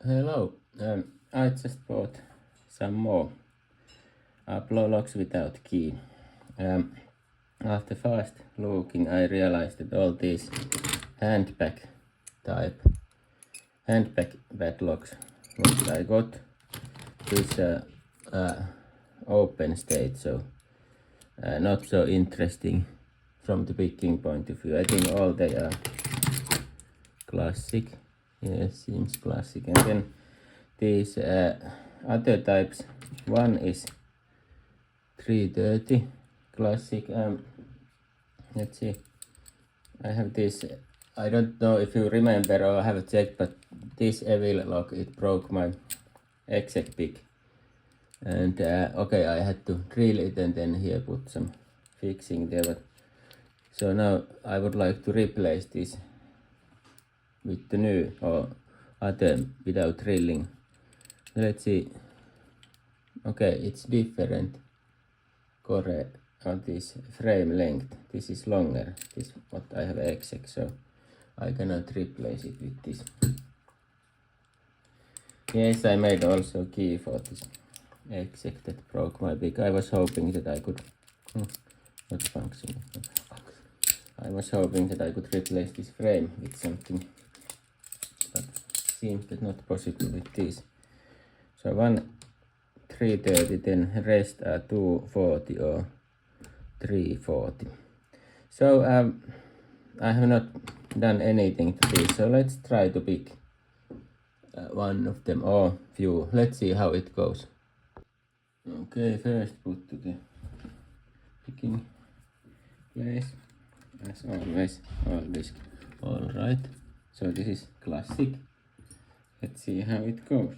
Hello, I just bought some more Abloy locks without key. After fast looking, I realized that all these handbag padlocks, what I got, is open state, so not so interesting from the picking point of view. I think all they are classic. Yes, seems classic. And then these other types, one is 330 classic. Let's see, I have this, I don't know if you remember or have checked, but this evil lock, it broke my exec pick, and okay, I had to drill it and then here put some fixing there. But so now I would like to replace this with the new or other without drilling. Let's see. Okay, it's different. Correct. On this frame length, this is longer. This what I have exec, so I cannot replace it with this. Yes, I made also key for this exec that broke my pick. I was hoping that I could not function. I was hoping that I could replace this frame with something, but seems that not possible with this. So one 330, then rest are 240 or 340. So I have not done anything to this, so let's try to pick one of them or few. Let's see how it goes. Okay, first put to the picking place, as always, all this. All right, so this is classic. Let's see how it goes,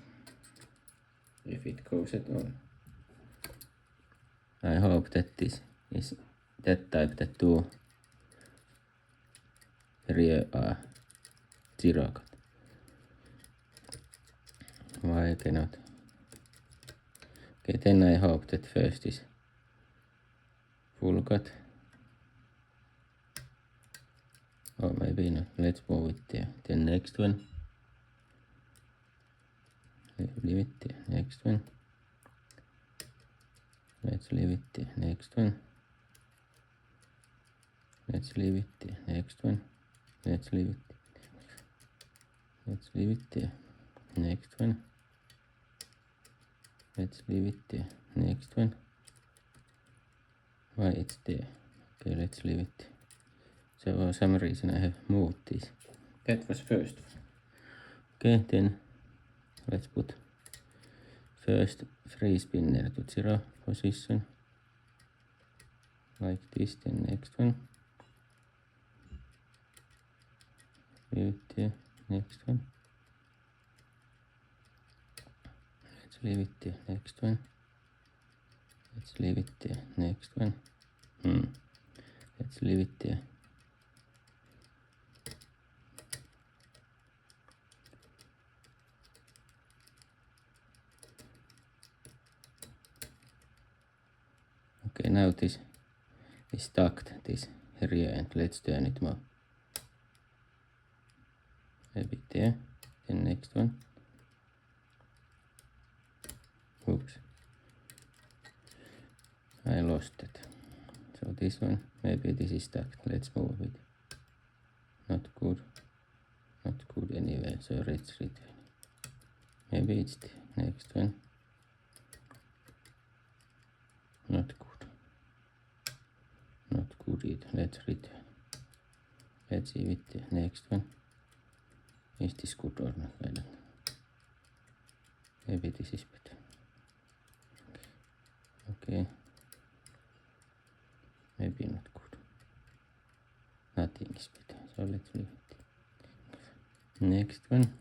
if it goes at all. I hope that this is that type that two rear are zero cut. Why cannot? Okay, then I hope that first is full cut. Or maybe not. Let's move it there. Then next one. Leave it there. Next one. Let's leave it there. Next one. Let's leave it there. Next one. Let's leave it there. Let's leave it there. Next one. Let's leave it there. Next one. Why it's there? Okay, let's leave it. So for some reason I have moved this. That was first. Okay, then let's put first free spinner to 0 position. Like this, then next one. Leave it there. Next one. Let's leave it there. Next one. Let's leave it there. Next one. Let's leave it there. Okay, now this is tucked, this rear end. Let's turn it more. A bit there. Then next one. Oops. I lost it. So this one, maybe this is tucked. Let's move it. Not good. Not good anyway, so let's return. Maybe it's the next one. Not good. Not good either. Let's return. Let's see it the next one. Is this good or not? I don't know. Maybe this is better. Okay. Maybe not good. Nothing is better. So let's leave it. Next one.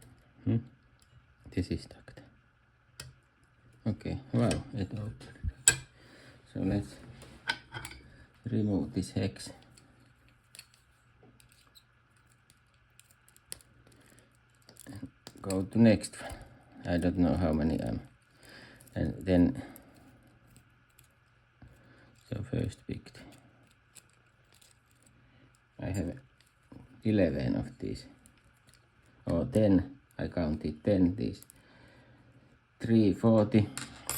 This is tucked. Okay. Wow, it opened. So let's remove this hex. And go to next one. I don't know how many I'm. And then so first picked. I have 11 of these. Or 10. I counted 10 these. 340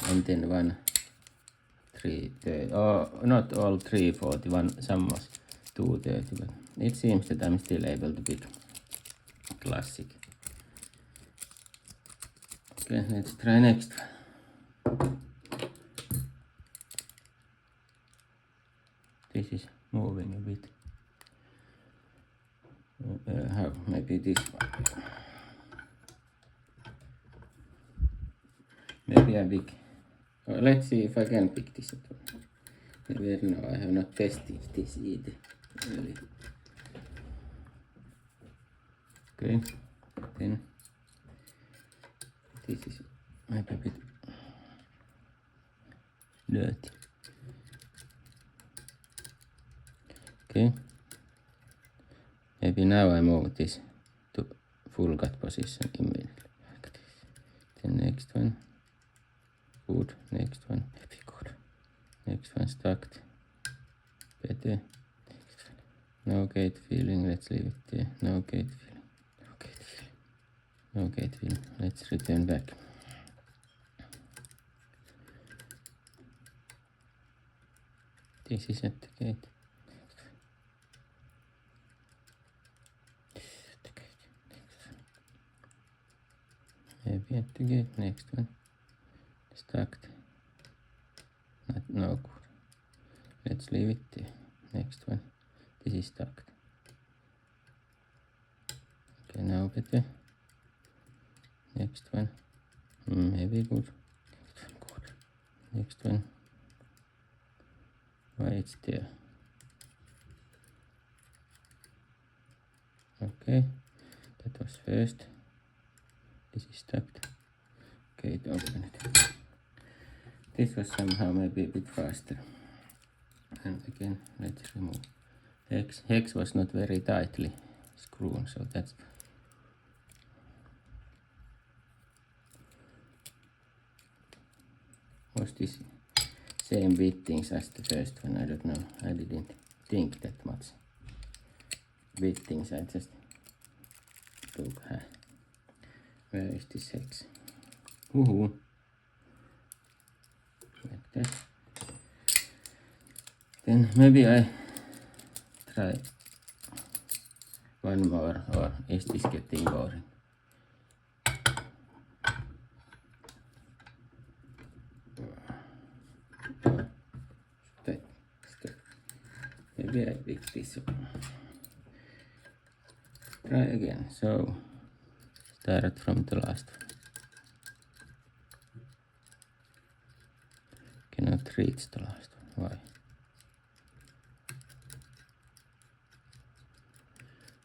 and then one 330, or not all 340, some was 230, but it seems that I'm still able to pick classic. Okay, let's try next one. This is moving a bit. How? Maybe this one. Maybe I pick. Let's see if I can pick this one. Maybe I don't know. I have not tested this either. Really. Okay. Then this is maybe a bit dirty. Okay. Maybe now I move this to full cut position immediately. Like this. Then next one. Good. Next one. Maybe good. Next one stacked. Better. Next one. No gate feeling. Let's leave it there. No gate feeling. No gate feeling. No gate feeling. Let's return back. This is at the gate. Maybe at the gate. Next one. Stacked. No good. Let's leave it there. Next one. This is stacked. Okay, now better. Next one. Maybe good. Next one good. Next one. Why it's there? Okay. That was first. This is stacked. Okay, it opened it. This was somehow maybe a bit faster. And again, let's remove hex. Hex was not very tightly screwed, so that's. Was this same bittings as the first one? I don't know. I didn't think that much. Bittings, I just took. Where is this hex? Woohoo! Like that. Then maybe I try one more, or is this getting boring? Maybe I pick this one. Try again. So start from the last one. Cannot reach the last one. Why?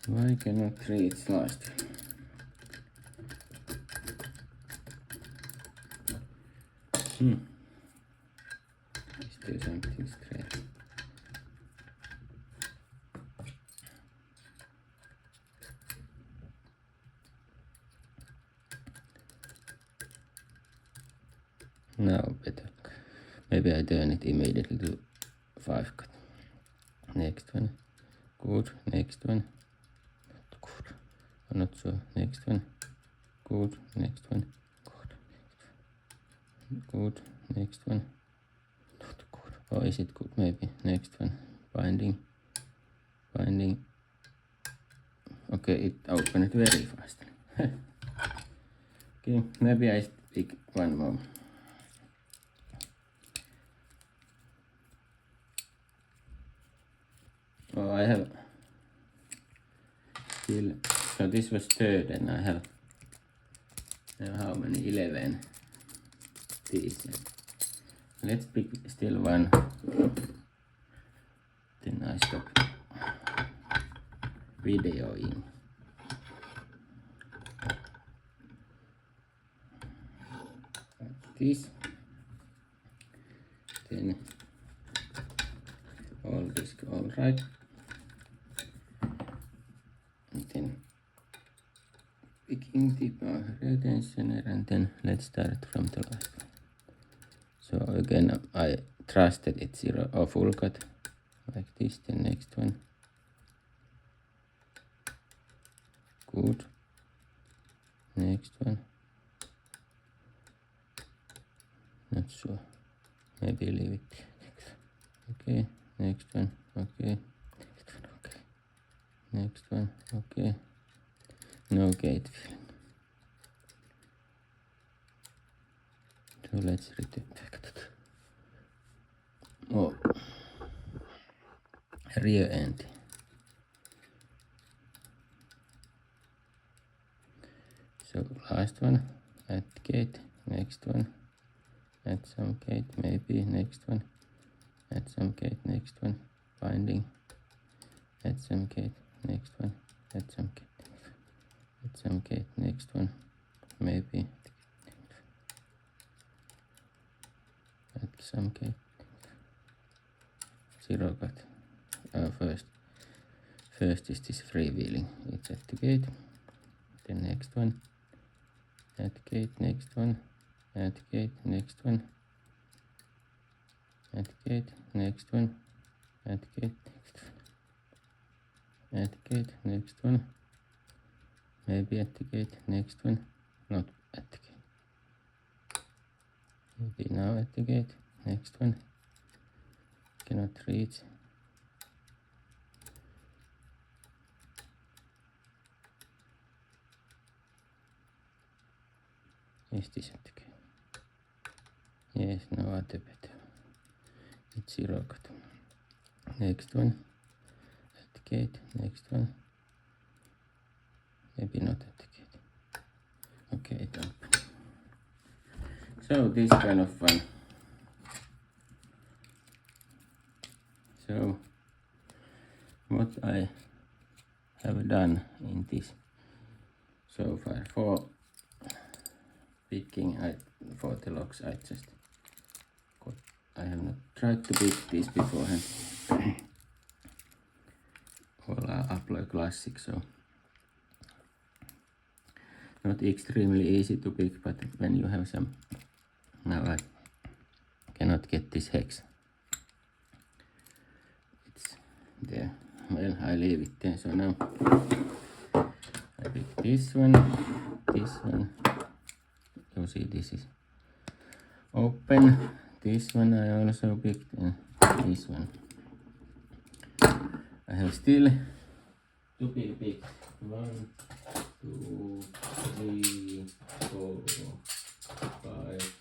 Why cannot reach last one? Is there something strange? Now better. Maybe I turn it immediately to 5 cut. Next one. Good. Next one. Not good. I'm not sure. Next one. Good. Next one. Good. Good. Next one. Not good. Or is it good? Maybe. Next one. Binding. Binding. Okay, it opened very fast. Okay, maybe I pick one more. Oh, I have still, so this was third and I have how many? 11 these. Let's pick still one. Then I stop videoing. Like this. Then all this all right. And then picking the retentioner, and then let's start from the last one. So again, I trusted it 0 or full cut like this. The next one. Good. Next one. not sure. Maybe leave it. Okay, next one. Okay. Next one. Okay. No gate filling. So let's return back to rear end. So last one, add gate, next one, add some gate, maybe next one, add some gate, next one, binding, add some gate, next one, add some gate, add some gate, next one, maybe, add some gate, zero cut. First is this freewheeling, it's at the gate, the next one, add gate, next one, add gate, next one, add gate, next one, add gate, add gate, next one, maybe at the gate, next one, not at the gate, maybe now at the gate, next one, cannot reach, is this at the gate? Yes, no other better. It's zero cut. Next one, at the gate, next one, maybe not at the gate. Okay, it open. So this kind of fun. So what I have done in this so far for picking for the locks, I have not tried to pick these beforehand. All are Abloy classic, so not extremely easy to pick, but when you have some, now I cannot get this hex. It's there. Well, I leave it there. So now I pick this one. You see, this is open. This one I also picked, and this one. I have still to be picked. 1, 2, 3, 4, 5,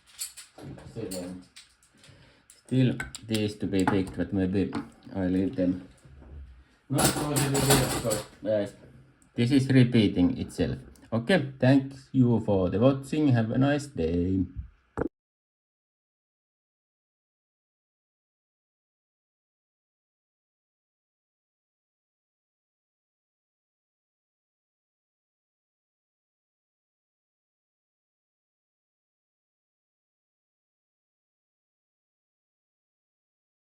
6, 7. Still these to be picked, but maybe I leave them not for the video because this is repeating itself. Okay, thank you for the watching. Have a nice day.